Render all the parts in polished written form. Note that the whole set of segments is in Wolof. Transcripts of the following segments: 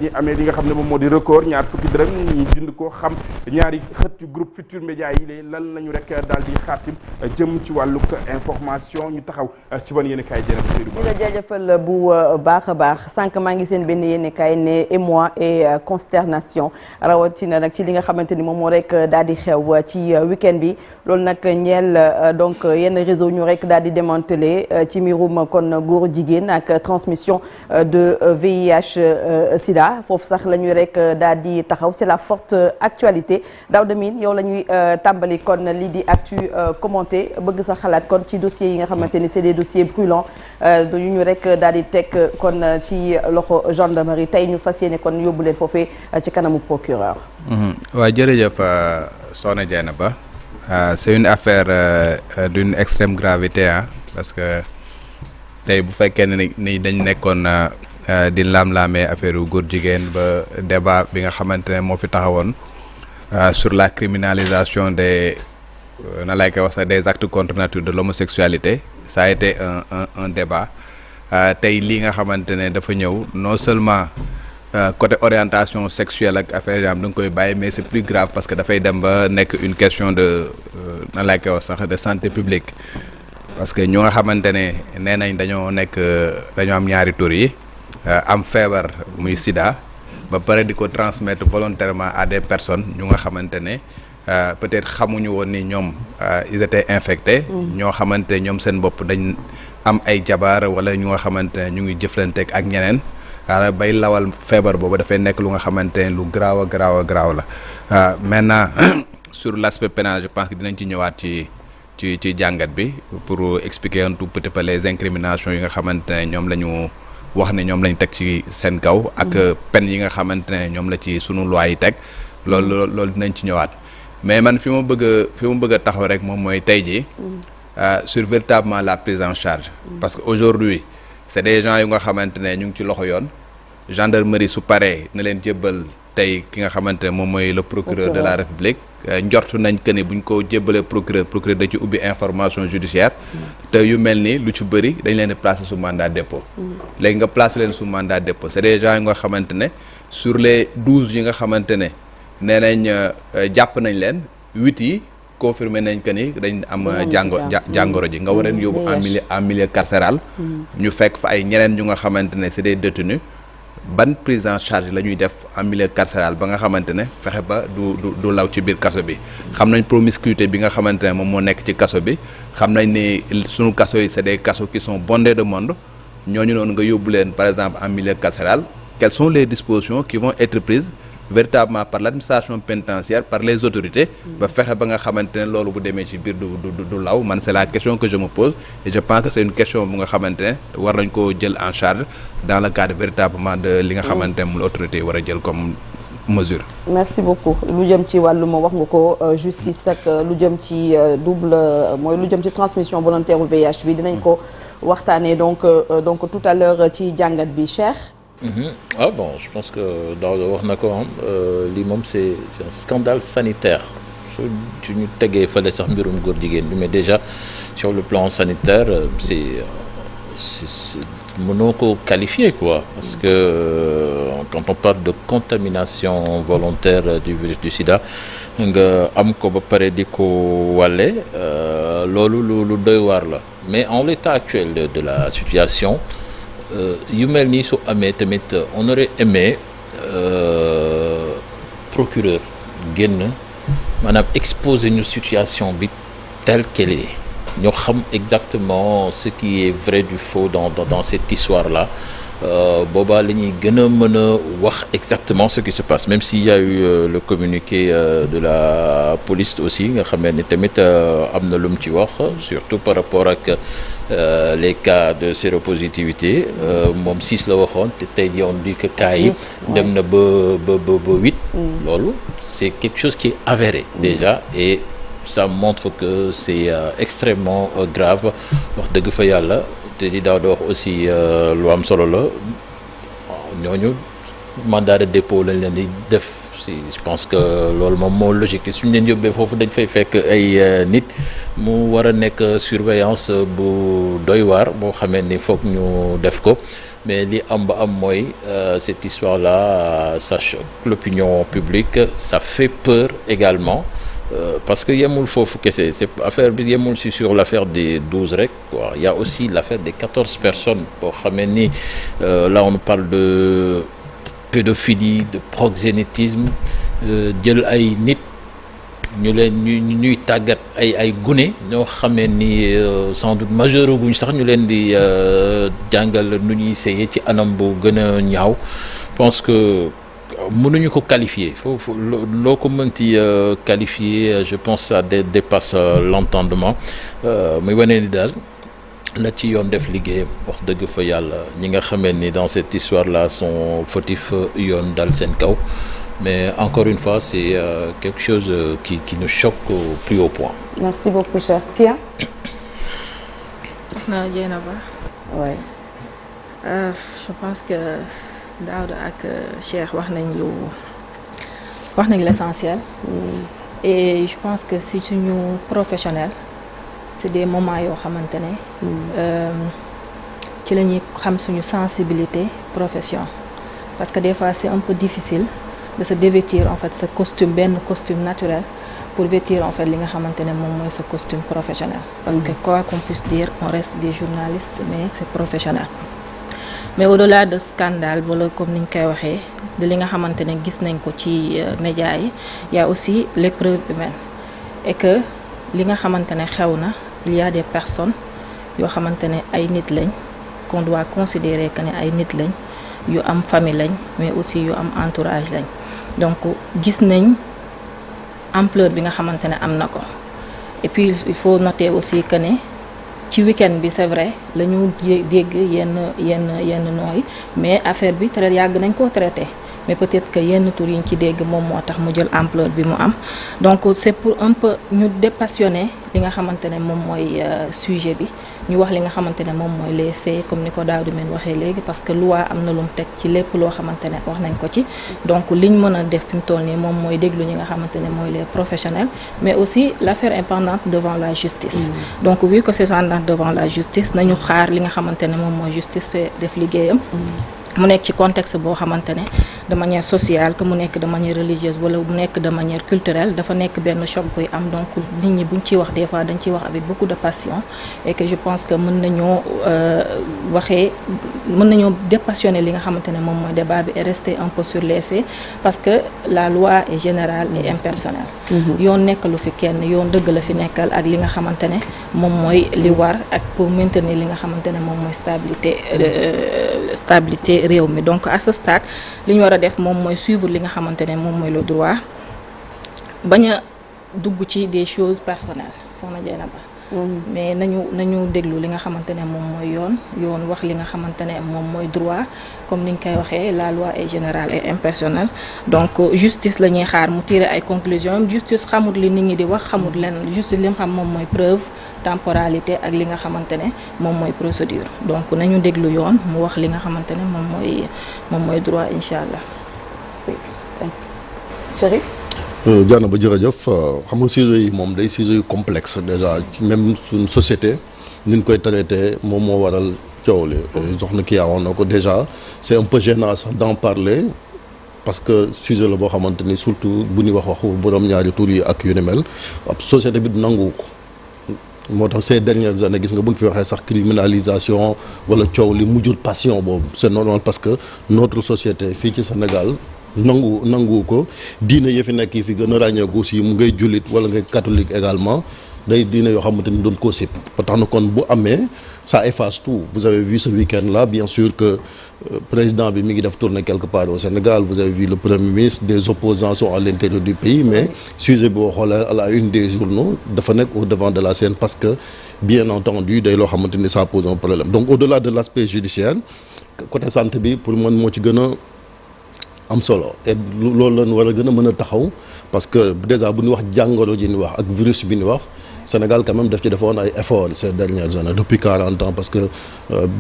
ñi amee li nga xam ne moom moo di record ñaar fukki dërëm ñi jënd ko xam ñaari xët yu groupe Futurs Médias yi lée lan nañu rek daal di xaatim jëm ci wàllug information ñu taxaw ci ban yéen kaay jërëm Seydou di la jaajëfal bu baax a baax sànq maa ngi seen benn yéen kaay ne émoi et consternation rawatina nag ci li nga xamante ni moom moo rek daal di xew ci week-end bi loolu nag ñeel donc yenn réseau ñu rek daal di démantelé ci mbirum kon góor jigéen ak transmission de VIH sida foofu sax la ñuy rek daal di taxaw c'est la forte actualité Daouda Mine yow la ñuy tàmbali kon lii di actu commenté bëgg sa xalaat kon ci dossiers yi nga xamante ni c'est des dossiers brûlants yu ñu rek daal di teg kon ci loxo gendarmerie tey ñu fas yéene kon yóbbu leen foofee ci kanamu procureur. waaw jërëjëf Soxna Dieynaba c'est une affaire d'une extrême gravité parce que tey bu fekkee ne ni dañ nekkoon. di laam-laamee affaire yu góor jigéen ba débat bi nga xamante ne moo fi taxawoon sur la criminalisation des na lay koy wax sax des actes contre nature de l'homosexualité ça a été un débat tey lii nga xamante ne dafa ñëw non seulement côté orientation sexuelle ak affaire yam da nga koy bàyyi mais c'est plus grave parce que dafay dem ba nekk une question de na lay koy wax sax de santé publique parce que ñu nga xamante ne nee nañ dañoo am ñaari tur yi am feebar muy sida ba pare di ko transmettre volontairement à des personnes ñu nga xamante ne peut-être xamuñu woon ni ñoom ils étaient infectés ñoo xamante ñoom seen bopp dañ am ay jabar wala ñu nga xamante ne ñu ngi jëflanteeg ak ñeneen wala bay lawal feebar boobu dafay nekk lu nga xamante ne lu graaw a graaw la maintenant sur l'aspect pénal je pense que dinañ ci ñëwaat ci jàngat bi pour expliquer un tout petit peu les incriminations yi nga xamante ne ñoom la ñu wax ne ñoom lañ teg ci seen kaw ak peine yi nga xamante ne ñoom la ci sunu loi yi teg loolu dinañ ci ñëwaat mais man fi ma bëgg a taxaw rek moom mooy tey jii sur véritablement la prise en charge parce que aujourd'hui c'est des gens yu nga xamante ne ñu ngi ci loxo yoon gendarmerie su paree na leen jébbal tey ki nga xamante ne moom mooy le procureur de la République njortu nañ que ni buñ ko jébbalee procureur da ci ubbi information judiciaire te yu mel ni lu ci bëri dañ leen di placer sous mandat dépôt léegi nga placer leen sous mandat dépôt c'est des gens yi nga xamante ne sur les 12 yi nga xamante ne nee nañ jàpp nañ leen 8 yi confirmé nañ que ni dañ am jàngoro ji nga war leen yóbbu en milieu carcéral ñu fekk fa ay ñeneen ñu nga xamante ne c'est des détenus ban prise en charge la ñuy def en milieu carcéral ba nga xamante ne fexe ba du law ci biir kaso bi xam nañ promiscuité bi nga xamante ne moom moo nekk ci kaso bi xam nañ ni sunu kaso yi c'est des kasos qui sont bondés de monde ñooñu noonu nga yóbbu leen par exemple en milieu carcéral quelles sont les dispositions qui vont être prises véritablement par l'administration pénitentiaire par les autorités ba fexe ba nga xamante ne loolu bu demee ci biir du law man c'est la question que je me pose et je pense que c'est une question bu nga xamante ne war nañ koo jël en charge dans le cadre véritablement de li nga xamante ne mu autorité yi war a jël comme mesure. merci beaucoup lu jëm ci wàllum wax nga ko justice ak lu jëm ci mooy lu jëm ci transmission volontaire u VIH bi dinañ ko waxtaanee donc tout à l'heure ci jàngat bi Cheikh. Ah bon, je pense que Daouda wax na ko lii moom c'est un scandale sanitaire su ñu tegee fële sax mbirum góor jigéen bi mais déjà sur le plan sanitaire c'est mënoo ko qualifier quoi parce que quand on parle de contamination volontaire du virus du sida nga am ko ba pare di ko wàlle loolu lu doy waar la mais en l'état actuel de la situation yu mel nii su amee tamit on aurait aimé procureur génn maanaam exposer ñu situation bi telle qu'elle est ñoo xam exactement ce qui est vrai du faux dans cette histoire là boobaa la ñuy gën a mën a wax exactement ce qui se passe même s'il y a eu le communiqué de la police aussi nga xamee ni tamit am na lu mu ci wax surtout par rapport ak les cas de séropositivité moom 6 la waxoon te tey jii on dit que cas yi dem na ba 8 loolu c'est quelque chose qui est avéré déjà et ça montre que c'est extrêmement grave wax dëgg fa yàlla te di daaw di wax aussi lu am solo la ñooñu mandat de dépôt lañ leen di def si je pense que loolu moom moo logique te suñu leen yóbbee foofu dañ fay fekk ay nit mu war a nekk surveillance bu doy waar boo xamee ni foog ñu def ko mais li am ba am mooy cette histoire-là ça choque l'opinion publique, ça fait peur également. Parce que yemul foofu kese c'est affaire bi yemul si sur l'affaire des 12 rek quoi, il y a aussi l'affaire des 14 personnes boo xamee ni là on parle de pédophilie, de proxénétisme, jël ay nit ñu leen ñuy tàggat ay gune ñoo xamee ni sans doute majeur guñ sax ñu leen di jàngal nu ñuy sëyee ci anam bu gën a ñaaw. Je pense que mënuñu ko qualifier foofu loo ko mënti qualifier, je pense ça dépasse l'entendement. muy wane ni daal la ci yoon def liggéeyam wax dëgg fa yàlla ñi nga xamee ni dans cette histoire là sont fautifs yoon dal seen kaw. Mais encore une fois, c'est quelque chose qui nous choque au plus haut point. Merci beaucoup, cher. Kia? Dieynaba. Ouais. Je pense que Daouda ak Cheikh wax nañ l'essentiel. Et je pense que si suñu professionnel, c'est des moments yoo xamante ne ci la ñuy xam suñu sensibilité profession. Parce que des fois, c'est un peu difficile de se dévêtir en fait ce costume naturel pour vêtir en fait li nga xamante ne moom mooy ce costume professionnel. Parce que quoi qu'on puisse dire, on reste des journalistes mais c'est professionnel. Mais au-delà de scandale wala comme niñ koy waxee de li nga xamante ne gis nañ ko ci médias yi, y a aussi l'épreuve humaine et que li nga xamante ne xew na il y a des personnes yoo xamante ne ay nit lañ qu'on doit considérer que ne ay nit lañ yu am famille lañ mais aussi yu am entourage lañ. Donc gis nañ ampleur bi nga xamante ne am na ko et puis il faut noter aussi que ne ci week-end bi c'est vrai la ñu dégg yenn nooy mais affaire bi très yàgg nañ koo traité mais peut-être que yenn tur yi ñu ci dégg moom moo tax mu jël ampleur bi mu am. Donc c'est pour un peu ñu dépassionner li nga xamante ne moom mooy sujet bi ñu wax li nga xamante ne moom mooy les faits comme ni ko Daouda men waxee léegi parce que loi am na lu mu teg ci lépp loo xamante ne wax nañ ko ci. Donc liñ mën a def fi mu toll nii moom mooy déglu ñi nga xamante ne mooy les professionnels mais aussi l'affaire est pendante devant la justice. Donc vu que c'est pendant devant la justice nañu xaar li nga xamante ne moom mooy justice fait def liggéeyam. mu nekk ci contexte boo xamante ne de manière sociale que mu nekk de manière religieuse wala mu nekk de manière culturelle dafa nekk benn choc buy am donc nit ñi buñ ciy wax des fois dañ ciy wax avec beaucoup de passion et que je pense que mën nañoo dépassionner li nga xamante ne moom mooy débat bi et rester un peu sur les faits parce que la loi est générale et impersonnelle. yoon nekkalu fi kenn yoon dëgg la fi nekkal ak li nga xamante ne moom mooy li war ak pour maintenir li nga xamante ne moom mooy stabilité réew mi. Donc à ce stade li ñu war a def moom mooy suivre li nga xamante ne moom mooy le droit bañ a dugg ci des choses personnelles soxna Dieynaba. Mais nañu déglu li nga xamante ne moom mooy yoon wax li nga xamante ne moom mooy droit comme ni ñu koy waxee la loi est générale et impersonnelle. Donc justice la ñuy xaar mu tirer ay conclusions justice xamut li nit ñi di wax xamut leen justice li mu xam moom mooy preuve temporalité ak li nga xamante ne moom mooy procédure donc nañu déglu yoon mu wax li nga xamante ne moom mooy droit incha allah. Oui. Chérif. Diana ba jërëjëf xam nga sujet yi moom day sujet yu complexe déjà même suñ société ni ñu koy traité moom moo waral coow li jox na kii wax na ko déjà c'est un peu gênant sax d'en parler parce que sujet la boo xamante ni surtout bu ñuy waxu borom ñaari tur yi ak yu ni mel ab société bi nangu ko. moo tax ces dernières années gis nga bu ñu fi waxee sax criminalisation wala coow li mujjul passion boobu c'est normal parce que notre société fii ci Sénégal nangu ko diine yi fi nekk yi fi gën a ràññeeku aussi mu ngay jullit wala ngay catholique également day diine yoo xamante ni doon koo sip ba tax na kon bu amee ça efface tout. Vous avez vu ce week-end là bien sûr que président bi mi ngi def tournée quelque part au Sénégal, vous avez vu le premier ministre, des opposants sont à l'intérieur du pays, mais sujet boo xoolee à la une des journaux dafa nekk au devant de la scène parce que bien entendu day loo xamante ni ça pose un problème. Donc au-delà de l'aspect judiciaire côté santé bi pour man moo ci gën a am solo et loolu lañ war a gën a mën a taxaw parce que déjà bu ñu wax jàngoro ji ñu wax ak virus bi ñu wax Sénégal quand même daf ci defoon ay efforts ces dernières années depuis 40 ans parce que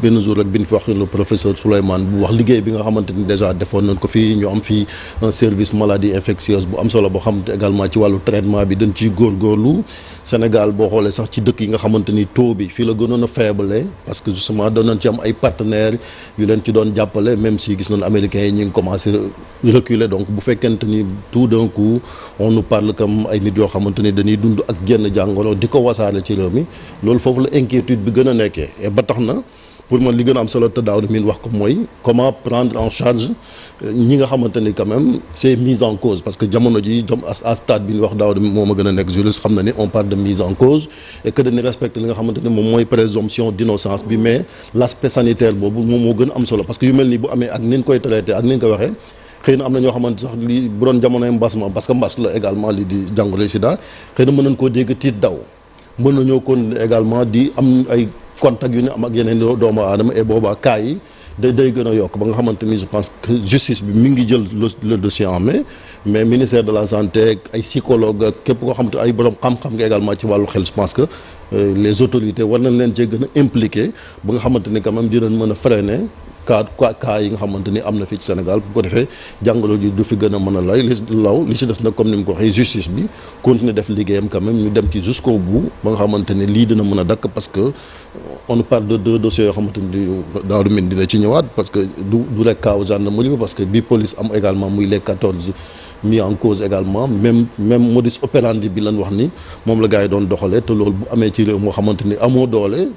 benn jour rek bi ñu fi wax le professeur Souleymane bu wax liggéey bi nga xamante ni déjà defoon nañ ko fii ñu am fii un service maladie infectieuse bu am solo boo xamante également ci wàllu traitement bi dañ ciy góorgóorlu Sénégal boo xoolee sax ci dëkk yi nga xamante ni taux bi fii la gënoon a faible parce que justement doon nañ ci am ay partenaires yu leen ci doon jàppale même si gis nañu américains yi ñu ngi commencé reculer donc bu fekkente ni tout d'un coup on nous parle comme ay nit yoo xamante ni dañuy dund ak genn jàngoro di ko wasaare ci réew mi loolu foofu la inquiétude bi gën a nekkee et ba tax na pour man li gën a am solo te daaw min wax ko mooy comment prendre en charge ñi nga xamante ni quand même c'est mise en cause parce que jamono ji à stade bi ñu wax daaw moo ma gën a nekk juriste xam na ni on parle de mise en cause et que dañuy respecter li nga xamante ni moom mooy présomption d'innocence bi mais l'aspect sanitaire boobu moom moo gën a am solo parce que yu mel nii bu amee ak ni ñu koy traité ak ni ñu ko waxee xëy na am na ñoo xamante sax li bu doon jamonoy mbas ma parce que mbas la également li di jàngoro sida xëy na mën nañ koo dégg tiit daw mën nañoo kon également di am ay contact yu ñu am ak yeneen doomu aadama et boobaa cas yi day gën a yokk ba nga xamante ni je pense que justice bi mi ngi jël le dossier en main mais ministère de la santé ay psychologue ak képp koo xamante ay borom xam-xam nga également ci wàllu xel je pense que les autorités war nañ leen cee gën a impliqué ba nga xamante ni quand même dinañ mën a freiner cas yi nga xamante ni am na fii ci Sénégal bu ko defee jàngoro ji du fi gën a mën a li ci des nag comme ni mu ko waxee justice bi continuer def liggéeyam quand même ñu dem ci jusqu'au bout ba nga xamante ni lii dina mën a dakk parce que on parle de deux dossiers yoo xamante ni Daouda Mine dina ci ñëwaat parce que du rek kaaw gendarmerie bi parce que bi police am également muy les 14 mis en cause également même modus operandi bi lañ wax ni moom la gars yi doon doxalee te loolu bu amee ci réew moo xamante ni amoo doole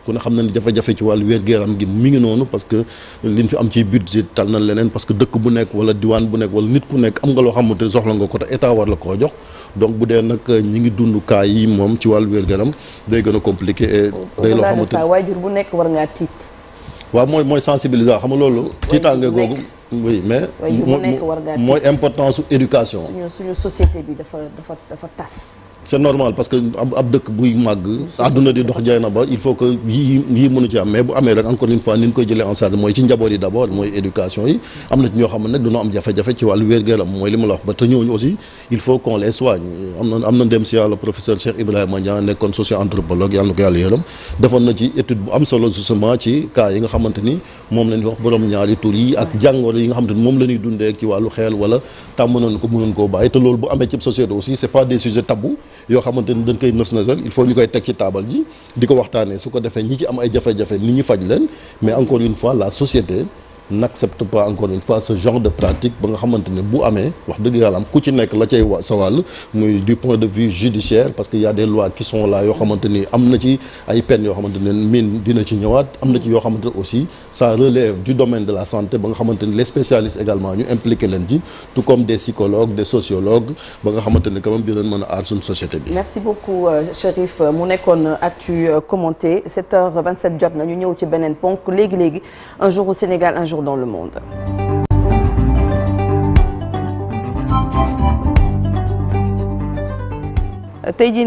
ku ne xam na ni jafe-jafe ci wàllu wér-gu-yaram gi mi ngi noonu parce que liñ fi am ci budget tal na leneen parce que dëkk bu nekk wala diwaan bu nekk wala nit ku nekk am nga loo xamante ni soxla nga ko te état war la koo jox donc bu dee nag ñi ngi dund cas yi moom ci wàllu wér-gu-yaram day gën a compliqué et day loo xamante ni waajur bu nekk war ngaa tiit. waaw mooy sensibiliser xam nga loolu tiitaange googu oui mais mooy importance su éducation suñu société bi dafa tas. c'est normal parce que ab dëkk buy màgg àdduna di dox jaay na ba il faut que yii mënu ci am mais bu amee rek encore une fois ni ñu koy jëlee en charge mooy ci njaboot yi d'abord mooy éducation yi am na ci ñoo xam ne nag dañoo am jafe-jafe ci wàllu wér-gu-yaram mooy li ma la wax ba te ñooñu aussi il faut qu'on les soigne am na ndem si yàlla professeur Cheikh Ibrahima Niang nekkoon socio-anthropologue yàlla na ko yàlla yërëm defoon na ci étude bu am solo justement ci cas yi nga xamante ni moom la ñuy wax borom ñaari tur yi ak jàngoro yi nga xamante ni moom la ñuy dundee ci wàllu xeel wala tàmm nañ ko mënoon koo bàyyi te loolu bu amee ci société aussi c'est pas des sujets tabous yoo xamante ni dañ koy nës-nësal il faut ñu koy teg ci taabal ji di ko waxtaanee su ko defee ñi ci am ay jafe-jafe ni ñu faj leen mais encore une fois la société n'accepte pas encore une fois ce genre de pratique ba nga xamante ne bu amee wax dëgg yàlla am ku ci nekk la cay sa wàll muy du point de vue judiciaire parce que y a des lois qui sont là yoo xamante ni am na ci ay peines yoo xamante ne min dina ci ñëwaat am na ci yoo xamante ne aussi ça relève du domaine de la santé ba nga xamante ni les spécialistes également ñu impliqué leen ci tout comme des psychologues des sociologues ba nga xamante ni quand même dinañ mën a aar suñu société bi. merci beaucoup Chérif mu nekkoon actu commenté 7h27 jot na ñu ñëw ci beneen ponk léegi un jour au Sénégal un jour dans le monde. Tey jii